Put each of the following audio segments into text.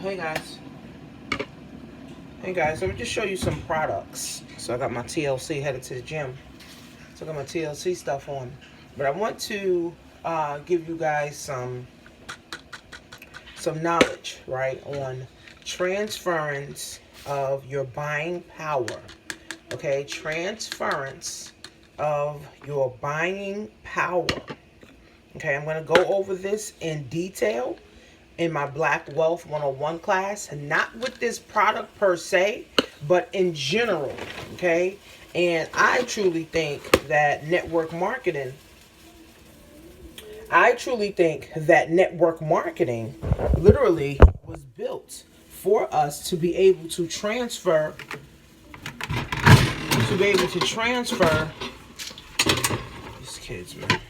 Hey guys. Hey guys, let me just show you some products. So I got my TLC headed to the gym. So I got my TLC stuff on. But I want to give you guys some knowledge, right, on transference of your buying power. Okay, transference of your buying power. Okay, I'm going to go over this in detail in my Black Wealth 101 class, not with this product per se, but in general, okay? And I truly think that network marketing literally was built for us to be able to transfer, these kids, man.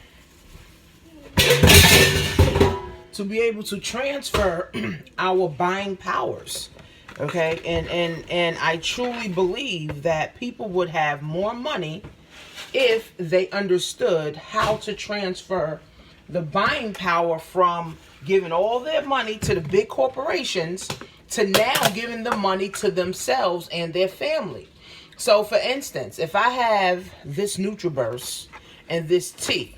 To be able to transfer our buying powers. Okay, and I truly believe that people would have more money if they understood how to transfer the buying power from giving all their money to the big corporations to now giving the money to themselves and their family. So for instance, if I have this NutriBurst and this tea,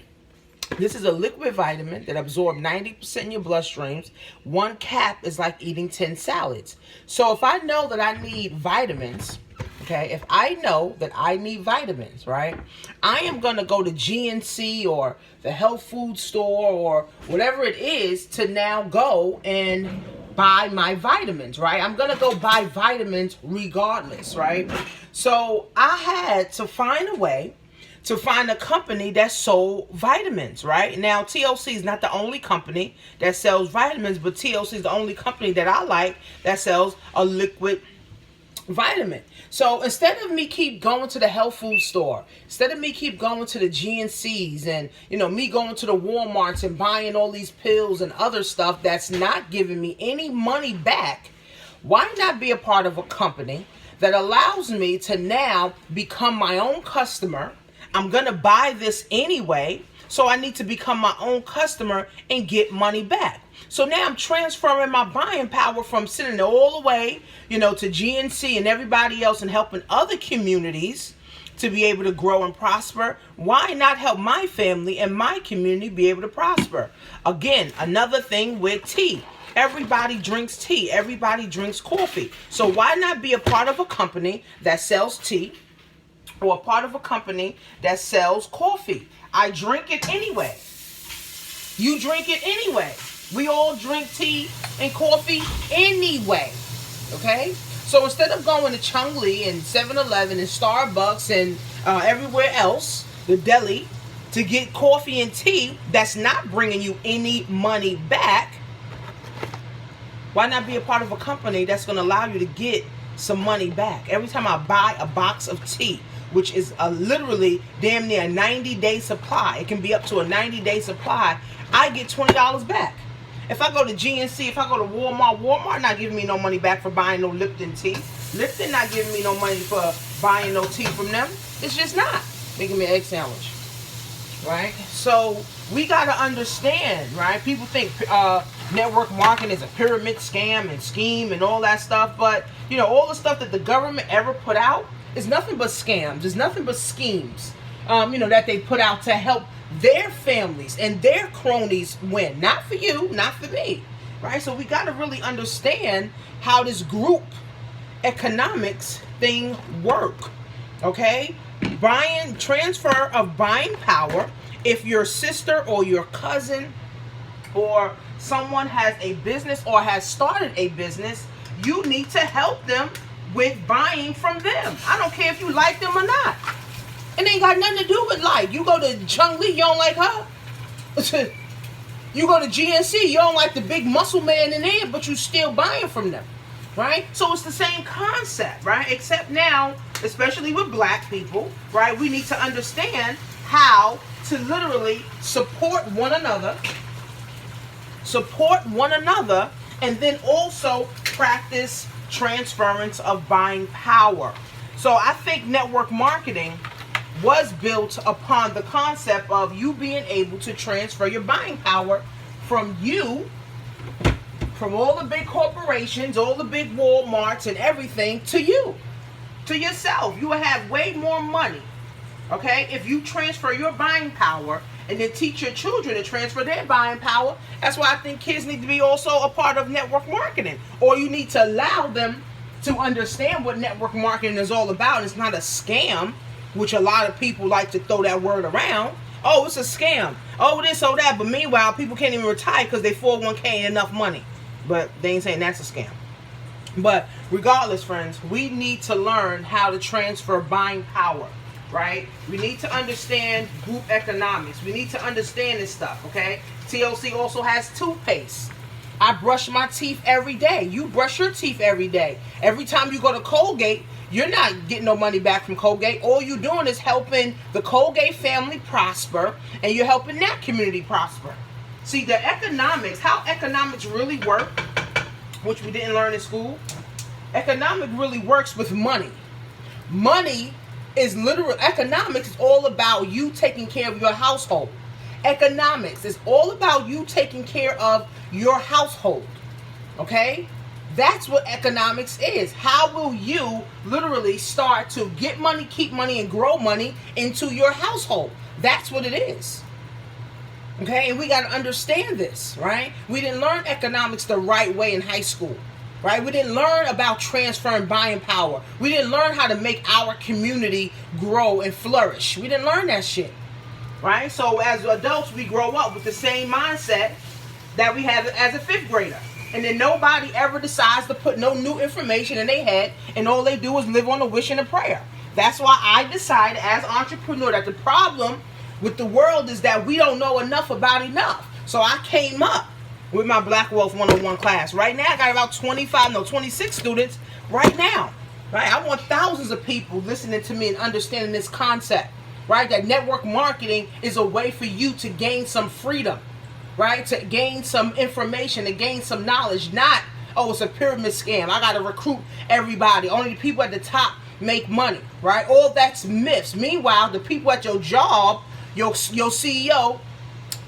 this is a liquid vitamin that absorbs 90% in your bloodstreams. One cap is like eating 10 salads. So if I know that I need vitamins, okay, if I know that I need vitamins, right, I am going to go to GNC or the health food store or whatever it is to now go and buy my vitamins, right? I'm going to go buy vitamins regardless, right? So I had to find a way to find a company that sold vitamins, right? Now, TLC is not the only company that sells vitamins, but TLC is the only company that I like that sells a liquid vitamin. So instead of me keep going to the health food store, instead of me keep going to the GNCs and, me going to the Walmarts and buying all these pills and other stuff that's not giving me any money back, why not be a part of a company that allows me to now become my own customer? I'm going to buy this anyway, so I need to become my own customer and get money back. So now I'm transferring my buying power from sitting all the way, to GNC and everybody else and helping other communities to be able to grow and prosper. Why not help my family and my community be able to prosper? Again, another thing with tea. Everybody drinks tea. Everybody drinks coffee. So why not be a part of a company that sells tea? Or a part of a company that sells coffee. I drink it anyway. You drink it anyway. We all drink tea and coffee anyway. Okay? So instead of going to Chungli and 7-Eleven and Starbucks and everywhere else, the deli, to get coffee and tea that's not bringing you any money back, why not be a part of a company that's going to allow you to get some money back? Every time I buy a box of tea, which is literally damn near a 90-day supply. It can be up to a 90-day supply. I get $20 back. If I go to GNC, if I go to Walmart not giving me no money back for buying no Lipton tea. Lipton not giving me no money for buying no tea from them. It's just not. Making me an egg sandwich. Right? So we got to understand, right? People think network marketing is a pyramid scam and scheme and all that stuff. But, all the stuff that the government ever put out, it's nothing but scams. It's nothing but schemes, that they put out to help their families and their cronies win. Not for you, not for me, right? So we got to really understand how this group economics thing work, okay? Transfer of buying power. If your sister or your cousin or someone has a business or has started a business, you need to help them with buying from them. I don't care if you like them or not. It ain't got nothing to do with like. You go to Chungli, you don't like her. You go to GNC, you don't like the big muscle man in there, but you still buying from them, right? So it's the same concept, right? Except now, especially with black people, right, we need to understand how to literally support one another, and then also practice transference of buying power. So I think network marketing was built upon the concept of you being able to transfer your buying power from you, from all the big corporations, all the big Walmarts and everything, to you, to yourself. You will have way more money, okay, if you transfer your buying power and then teach your children to transfer their buying power. That's why I think kids need to be also a part of network marketing, or you need to allow them to understand what network marketing is all about. It's not a scam, which a lot of people like to throw that word around. Oh, it's a scam. Oh, this, oh, that. But meanwhile, people can't even retire because they 401k ain't enough money. But they ain't saying that's a scam. But regardless, friends, we need to learn how to transfer buying power, right? We need to understand group economics. We need to understand this stuff, okay? TLC also has toothpaste. I brush my teeth every day. You brush your teeth every day. Every time you go to Colgate, you're not getting no money back from Colgate. All you're doing is helping the Colgate family prosper, and you're helping that community prosper. See, the economics, how economics really work, which we didn't learn in school, economics really works with money. Money is literal. Economics is all about you taking care of your household. Economics is all about you taking care of your household. Okay? That's what economics is. How will you literally start to get money, keep money, and grow money into your household? That's what it is. Okay? And we got to understand this, right? We didn't learn economics the right way in high school. Right? We didn't learn about transferring buying power. We didn't learn how to make our community grow and flourish. We didn't learn that shit. Right? So as adults, we grow up with the same mindset that we have as a 5th grader. And then nobody ever decides to put no new information in their head, and all they do is live on a wish and a prayer. That's why I decided as an entrepreneur that the problem with the world is that we don't know enough about enough. So I came up with my Black Wealth 101 class. Right now, I got about 26 students right now. Right? I want thousands of people listening to me and understanding this concept. Right? That network marketing is a way for you to gain some freedom. Right? To gain some information, to gain some knowledge. Not, oh, it's a pyramid scam. I got to recruit everybody. Only the people at the top make money. Right? All that's myths. Meanwhile, the people at your job, your CEO,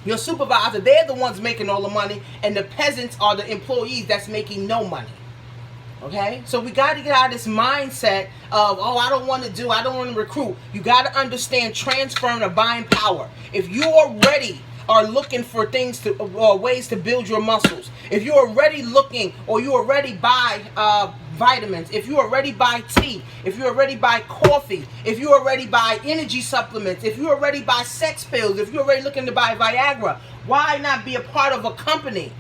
your supervisor, they're the ones making all the money, and the peasants are the employees that's making no money. Okay? So we got to get out of this mindset of, oh, I don't want to recruit. You got to understand transferring of buying power. If you already are looking for things to, or ways to build your muscles, if you're already looking, or you already buy vitamins, if you already buy tea, if you already buy coffee, if you already buy energy supplements, if you already buy sex pills, if you're already looking to buy Viagra, why not be a part of a company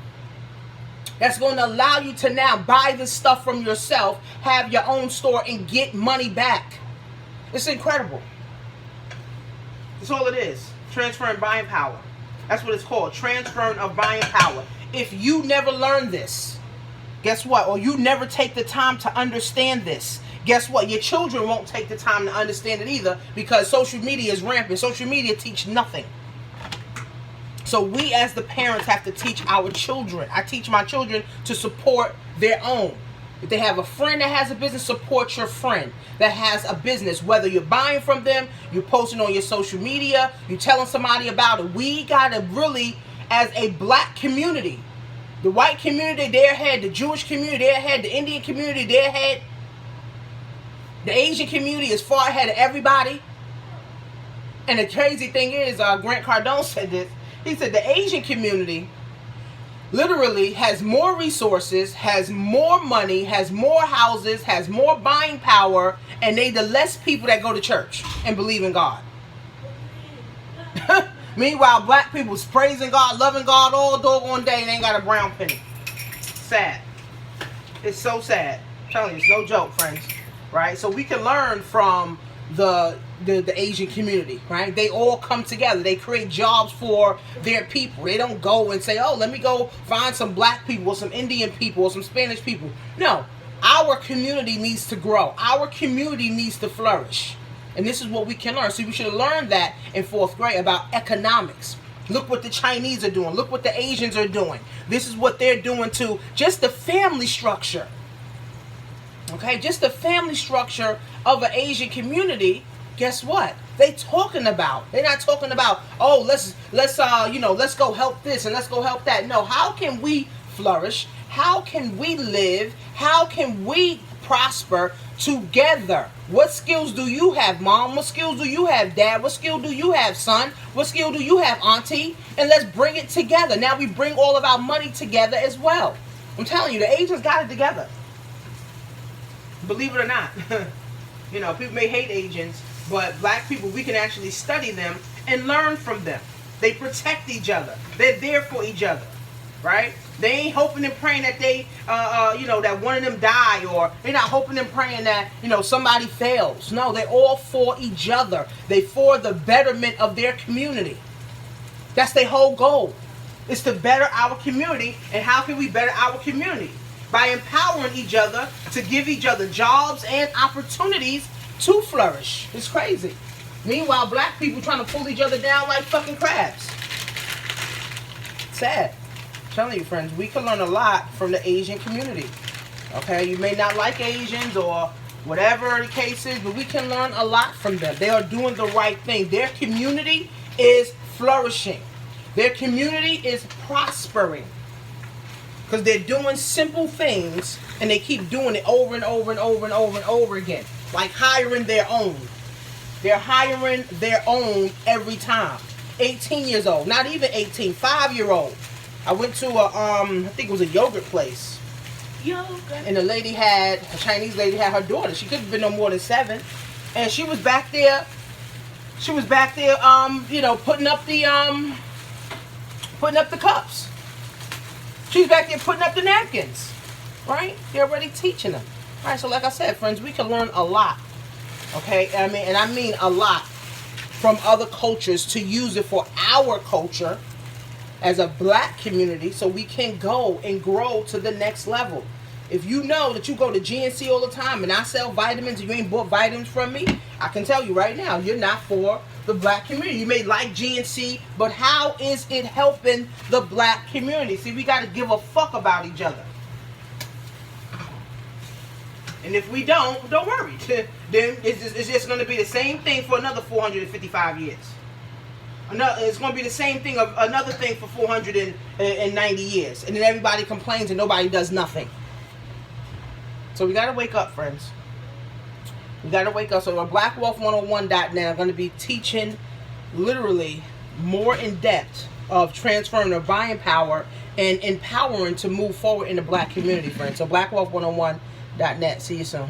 that's going to allow you to now buy this stuff from yourself, have your own store, and get money back? It's incredible. That's all it is. Transferring buying power. That's what it's called. Transferring of buying power. If you never learn this, guess what? Or you never take the time to understand this, guess what? Your children won't take the time to understand it either, because social media is rampant. Social media teach nothing. So we as the parents have to teach our children. I teach my children to support their own. If they have a friend that has a business, support your friend that has a business. Whether you're buying from them, you're posting on your social media, you're telling somebody about it. We got to really, as a black community, the white community, they're ahead. The Jewish community, they're ahead. The Indian community, they're ahead. The Asian community is far ahead of everybody. And the crazy thing is, Grant Cardone said this. He said the Asian community literally has more resources, has more money, has more houses, has more buying power, and they the less people that go to church and believe in God. Meanwhile, black people's praising God, loving God all doggone day, and ain't got a brown penny. Sad. It's so sad. I'm telling you, it's no joke, friends. Right? So we can learn from the Asian community, right? They all come together. They create jobs for their people. They don't go and say, oh, let me go find some black people or some Indian people or some Spanish people. No, our community needs to grow. Our community needs to flourish. And this is what we can learn. So we should have learned that in 4th grade about economics. Look what the Chinese are doing. Look what the Asians are doing. This is what they're doing to just the family structure. Okay, just the family structure of an Asian community. Guess what? they talking about? They're not talking about, oh, let's go help this and let's go help that. No, how can we flourish? How can we live? How can we prosper together? What skills do you have, mom? What skills do you have, dad? What skill do you have, son? What skill do you have, auntie? And let's bring it together. Now we bring all of our money together as well. I'm telling you, the Asians got it together. Believe it or not. People may hate Asians, but black people, we can actually study them and learn from them. They protect each other. They're there for each other, right? They ain't hoping and praying that that one of them die, or they're not hoping and praying that, somebody fails. No, they're all for each other. They for the betterment of their community. That's their whole goal. It's to better our community. And how can we better our community? By empowering each other to give each other jobs and opportunities to flourish. It's crazy. Meanwhile, black people trying to pull each other down like fucking crabs. Sad. I'm telling you, friends, we can learn a lot from the Asian community. Okay, you may not like Asians or whatever the case is, but we can learn a lot from them. They are doing the right thing. Their community is flourishing. Their community is prospering. Because they're doing simple things and they keep doing it over and over and over and over and over again. Like hiring their own. They're hiring their own every time. 18 years old. Not even 18. 5-year-old. I went to I think it was a yogurt place. Yogurt. And a Chinese lady had her daughter. She couldn't have been no more than 7. And she was back there. Putting up the cups. She's back there putting up the napkins. Right? They're already teaching them. Alright, so like I said, friends, we can learn a lot. Okay? I mean a lot from other cultures to use it for our culture as a black community so we can go and grow to the next level. If you know that you go to GNC all the time and I sell vitamins and you ain't bought vitamins from me, I can tell you right now, you're not for the black community. You may like GNC, but how is it helping the black community? See, we got to give a fuck about each other. And if we don't worry. Then it's just going to be the same thing for another 455 years. It's going to be the same thing, another thing for 490 years. And then everybody complains and nobody does nothing. So we got to wake up, friends. We got to wake up. So on blackwealth101.net, I'm going to be teaching literally more in depth of transferring their buying power and empowering to move forward in the black community, friends. So blackwealth101.net. See you soon.